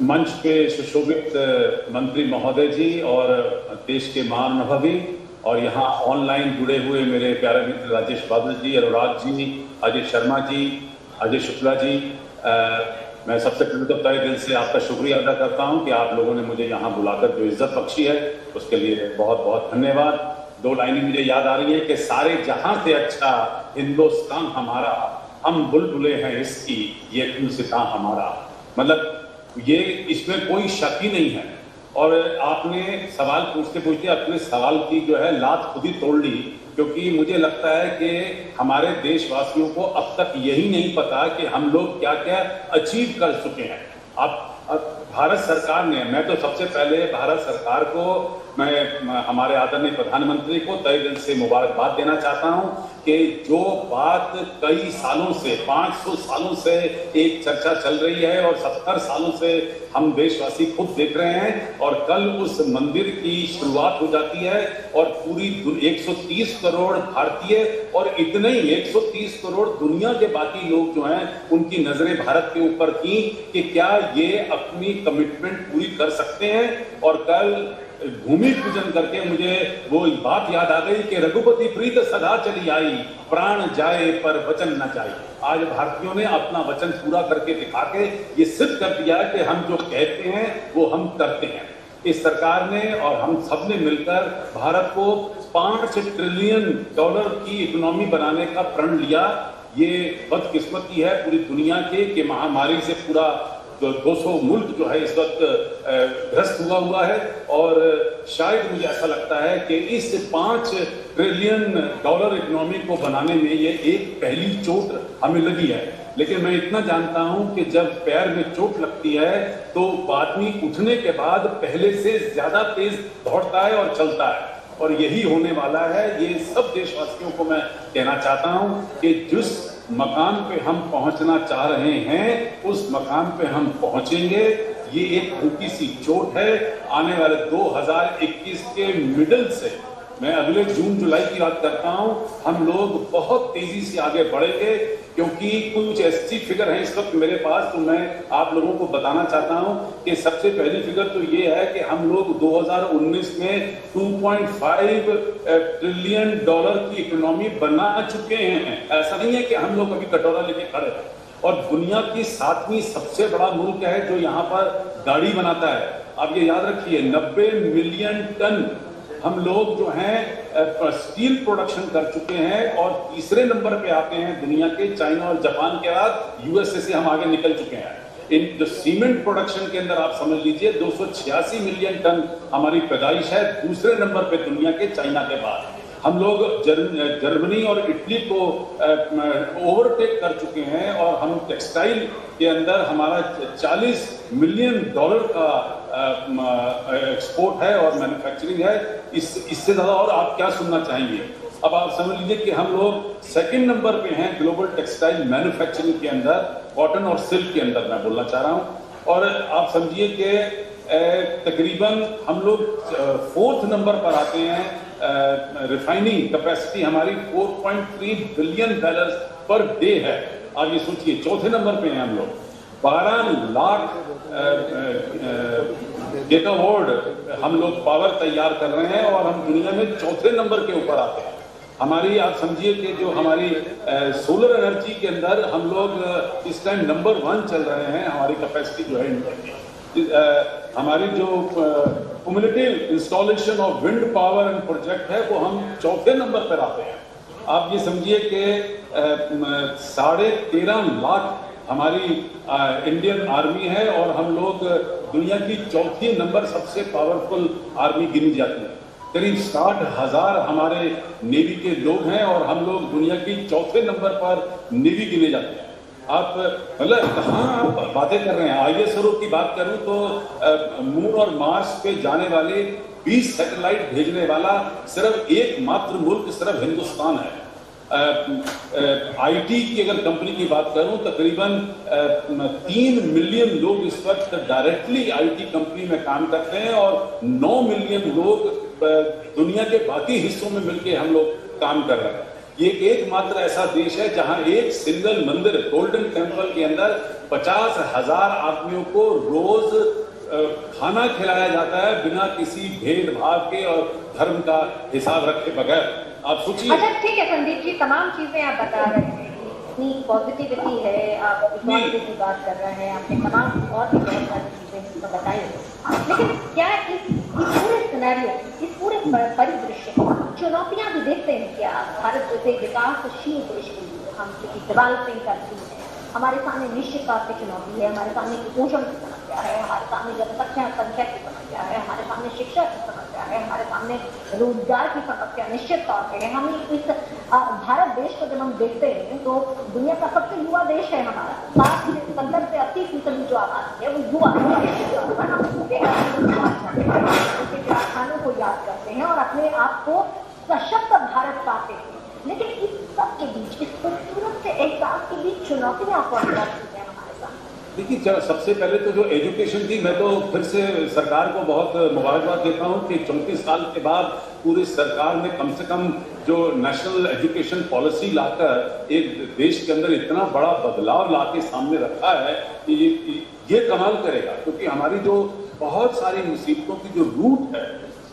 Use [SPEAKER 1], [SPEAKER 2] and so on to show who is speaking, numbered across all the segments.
[SPEAKER 1] मंच पे सुशोभित मंत्री महोदय जी और देश के महानुभावी और यहाँ ऑनलाइन जुड़े हुए मेरे प्यारे मित्र राजेश बादल जी, अनुराग जी, अजय शर्मा जी, अजय शुक्ला जी, मैं सबसे पहले तो तहे दिल से आपका शुक्रिया अदा करता हूँ कि आप लोगों ने मुझे यहाँ बुलाकर जो इज्जत बख्शी है उसके लिए बहुत बहुत धन्यवाद। दो लाइनें मुझे याद आ रही है कि सारे जहां से अच्छा हिंदुस्तान हमारा, हम बुलबुलें हैं इसकी, ये गुलसितां हमारा। मतलब ये इसमें कोई शक ही नहीं है। और आपने सवाल पूछते पूछते अपने सवाल की जो है लात खुद ही तोड़ ली, क्योंकि मुझे लगता है कि हमारे देशवासियों को अब तक यही नहीं पता कि हम लोग क्या क्या अचीव कर चुके हैं। अब भारत सरकार ने, मैं तो सबसे पहले भारत सरकार को, मैं हमारे आदरणीय प्रधानमंत्री को तहे दिल से मुबारकबाद देना चाहता हूं कि जो बात कई सालों से, 500 सालों से एक चर्चा चल रही है और 70 सालों से हम देशवासी खुद देख रहे हैं, और कल उस मंदिर की शुरुआत हो जाती है और पूरी 130 करोड़ भारतीय और इतने ही 130 करोड़ दुनिया के बाकी लोग जो हैं उनकी नजरें भारत के ऊपर थी कि क्या ये अपनी कमिटमेंट पूरी कर सकते हैं। और कल भूमि पूजन करके मुझे वो बात याद आ गई कि रघुपति प्रीत सदा चली आई, प्राण जाए पर वचन न जाए। आज भारतीयों ने अपना वचन पूरा करके दिखा के ये सिद्ध कर दिया कि हम जो कहते हैं वो हम करते हैं। इस सरकार ने और हम सब ने मिलकर भारत को $5 ट्रिलियन की इकोनॉमी बनाने का प्रण लिया। ये बदकिस्मती है पूरी दुनिया के कि महामारी से पूरा 200 मुल्क जो है इस वक्त ग्रस्त हुआ है, और शायद मुझे ऐसा लगता है कि इस $5 ट्रिलियन इकोनॉमी को बनाने में ये एक पहली चोट हमें लगी है। लेकिन मैं इतना जानता हूं कि जब पैर में चोट लगती है तो आदमी उठने के बाद पहले से ज्यादा तेज दौड़ता है और चलता है, और यही होने वाला है। ये सब देशवासियों को मैं कहना चाहता हूं कि जिस मकाम पे हम पहुंचना चाह रहे हैं उस मकाम पे हम पहुंचेंगे। ये एक हल्की सी चोट है। आने वाले 2021 के मिडल से, मैं अगले जून जुलाई की बात करता हूं, हम लोग बहुत तेजी से आगे बढ़ेंगे, क्योंकि कुछ ऐसी फिगर है इस वक्त मेरे पास, तो मैं आप लोगों को बताना चाहता हूं कि सबसे पहली फिगर तो ये है कि हम लोग 2019 में $2.5 ट्रिलियन की इकोनॉमी बना चुके हैं। ऐसा नहीं है कि हम लोग अभी कटोरा लेके खड़े हैं। और दुनिया की 7वीं सबसे बड़ा मुल्क है जो यहाँ पर गाड़ी बनाता है। आप ये याद रखिए, 90 मिलियन टन हम लोग जो हैं स्टील प्रोडक्शन कर चुके हैं, और तीसरे नंबर पे आते हैं दुनिया के चाइना और जापान के बाद। यूएसए से हम आगे निकल चुके हैं। इन जो सीमेंट प्रोडक्शन के अंदर आप समझ लीजिए 286 मिलियन टन हमारी पैदाइश है, दूसरे नंबर पे दुनिया के चाइना के बाद। हम लोग जर्मनी और इटली को ओवरटेक कर चुके हैं, और हम टेक्सटाइल के अंदर हमारा $40 मिलियन का एक्सपोर्ट है और मैन्युफैक्चरिंग है। इससे ज्यादा और आप क्या सुनना चाहेंगे? अब आप समझ लीजिए कि हम लोग सेकंड नंबर पे हैं ग्लोबल टेक्सटाइल मैन्युफैक्चरिंग के अंदर, कॉटन और सिल्क के अंदर मैं बोलना चाह रहा हूं। और आप समझिए कि तकरीबन हम लोग 4th नंबर पर आते हैं। रिफाइनिंग कैपेसिटी हमारी 4.3 बिलियन बैरल्स पर डे है। आप ये सोचिए, 4थे नंबर पे हैं हम लोग। 12 लाख गीगावाट हम लोग पावर तैयार कर रहे हैं, और हम दुनिया में 4थे नंबर के ऊपर आते हैं। हमारी, आप समझिए कि जो हमारी सोलर एनर्जी के अंदर हम लोग इस टाइम नंबर 1 चल रहे हैं। हमारी कैपेसिटी जो है इंडिया की, हमारी जो cumulative installation of wind power and project है वो हम 4थे नंबर पर आते हैं। आप ये समझिए कि 13.5 लाख हमारी इंडियन आर्मी है, और हम लोग दुनिया की 4थी नंबर सबसे पावरफुल आर्मी गिनी जाती है। करीब 60,000 हमारे नेवी के लोग हैं, और हम लोग दुनिया की 4थे नंबर पर नेवी गिने जाते हैं। आप मतलब कहाँ आप बातें कर रहे हैं? ISRO की बात करूं तो मून और मार्स पे जाने वाले 20 सैटेलाइट भेजने वाला सिर्फ एकमात्र मुल्क सिर्फ हिंदुस्तान है। IT की अगर कंपनी की बात करूं, तकरीबन 3 मिलियन लोग इस वक्त डायरेक्टली IT कंपनी में काम करते हैं, और 9 मिलियन लोग दुनिया के बाकी हिस्सों में मिलकर हम लोग काम कर रहे हैं। ये एकमात्र ऐसा देश है जहां एक सिंगल मंदिर गोल्डन टेम्पल के अंदर 50,000 आदमियों को रोज खाना खिलाया जाता है बिना किसी भेदभाव के और धर्म का हिसाब रखे बगैर। आप सोचिए।
[SPEAKER 2] अच्छा ठीक है संदीप जी, तमाम चीजें आप बता रहे हैं, इतनी पॉजिटिविटी है, आप इक्वालिटी की बात कर रहे हैं, आपने तमाम और भी बहुत सारी चीजें बताई, लेकिन क्या इस पूरे सिनेरियो, इस पूरे परिदृश्य चुनौतियां भी देखते हैं क्या? भारत जैसे विकासशील देश के लिए, हम डेवलपिंग कंट्री है, हमारे सामने निश्चित तौर पर चुनौती है, हमारे सामने कुपोषण की समस्या है, हमारे सामने जनसंख्या की समस्या है, हमारे सामने शिक्षा की समस्या है, हमारे सामने रोजगार की समस्या निश्चित तौर पर है। हम इस भारत देश को जब हम देखते हैं तो दुनिया का सबसे युवा देश है हमारा, 70 से 80% जो आबादी है वो युवा कारखानों को याद करते हैं और अपने आप को सशक्त भारत पाते हैं, लेकिन इस सब के बीच, इस खूबसूरत से एहसास के बीच चुनौतियां कौन सी हैं हमारे साथ?
[SPEAKER 1] देखिए, सबसे पहले तो जो एजुकेशन थी, मैं तो फिर से सरकार को बहुत मुबारकबाद देता हूं कि 34 साल के बाद पूरी सरकार ने कम से कम जो नेशनल एजुकेशन पॉलिसी लाकर एक देश के अंदर इतना बड़ा बदलाव लाके सामने रखा है कि ये कमाल करेगा, क्योंकि हमारी जो बहुत सारी मुसीबतों की जो रूट है,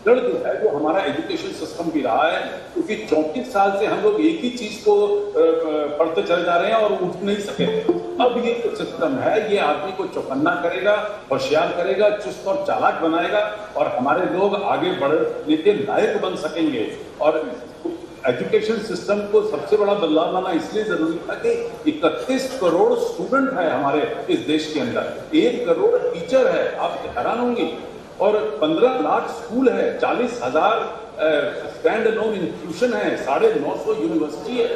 [SPEAKER 1] जड़ जो है, वो हमारा एजुकेशन सिस्टम भी रहा है, क्योंकि 34 साल से हम लोग एक ही चीज को पढ़ते चले जा रहे हैं और उठ नहीं सके। अब ये जो सिस्टम है, ये आदमी को चौकन्ना करेगा, होशियार करेगा, चुस्त और चालाक बनाएगा और हमारे लोग आगे बढ़ने के लायक बन सकेंगे। और एजुकेशन सिस्टम को सबसे बड़ा बदलाव लाना इसलिए जरूरी था कि 31 करोड़ स्टूडेंट है हमारे इस देश के अंदर, 1 करोड़ टीचर है, आप हैरान होंगे, और 15 लाख स्कूल है, 40,000 स्टैंड अलोन इंस्टीट्यूशन है, 950 यूनिवर्सिटी है,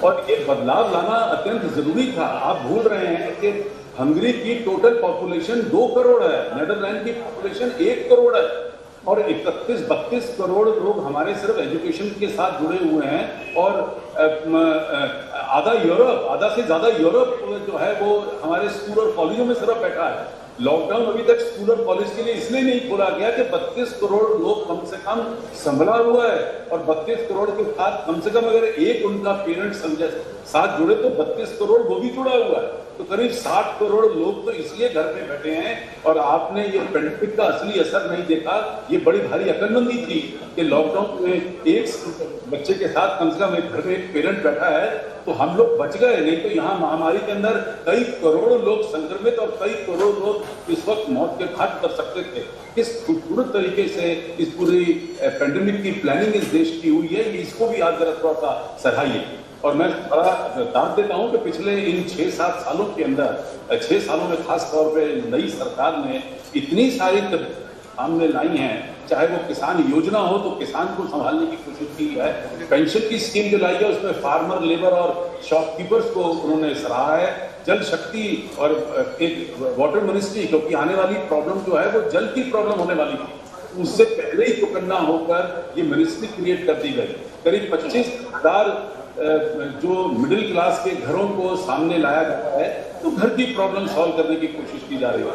[SPEAKER 1] और ये बदलाव लाना अत्यंत जरूरी था। आप भूल रहे हैं कि हंगरी की टोटल पॉपुलेशन 2 करोड़ है, नेदरलैंड की पॉपुलेशन 1 करोड़ है, और 31-32 करोड़ लोग हमारे सिर्फ एजुकेशन के साथ जुड़े हुए हैं, और आधा से ज्यादा यूरोप जो है वो हमारे स्कूल और कॉलेजों में सिर्फ बैठा है। लॉकडाउन अभी तक स्कूल और कॉलेज के लिए इसलिए नहीं खोला गया कि 32 करोड़ लोग कम से कम संभला हुआ है, और 32 करोड़ के साथ कम से कम अगर एक उनका पेरेंट साथ जुड़े तो 32 करोड़ वो भी जुड़ा हुआ है, तो करीब 60 करोड़ लोग तो इसलिए घर पे बैठे हैं। और आपने ये पेंडेमिक का असली असर नहीं देखा, ये बड़ी भारी अकलमंदी थी कि लॉकडाउन में एक बच्चे के साथ कम से कम एक घर में एक पेरेंट बैठा है तो हम लोग बच गए, नहीं तो यहाँ महामारी के अंदर कई करोड़ लोग संक्रमित और कई करोड़ लोग इस वक्त मौत के घाट कर सकते थे। किस खूबसूरत तरीके से इस पूरी पेंडेमिक की प्लानिंग इस देश की हुई है, इसको भी आज जरा थोड़ा सा सराहिए। और मैं बड़ा दाद देता हूं कि पिछले इन 6-7 सालों के अंदर, 6 सालों में खास तौर पे नई सरकार ने इतनी सारी सामने लाई हैं, चाहे वो किसान योजना हो तो किसान को संभालने की कोशिश की है, पेंशन की स्कीम जो लाई है उसमें फार्मर, लेबर और शॉपकीपर्स को उन्होंने सराहा है, जल शक्ति और एक वाटर मिनिस्ट्री, क्योंकि आने वाली प्रॉब्लम जो है वो जल की प्रॉब्लम होने वाली थी, उससे पहले ही चौकन्ना होकर ये मिनिस्ट्री क्रिएट कर दी गई। करीब 25,000 जो मिडिल क्लास के घरों को सामने लाया गया है, तो घर की प्रॉब्लम सॉल्व करने की कोशिश की जा रही है।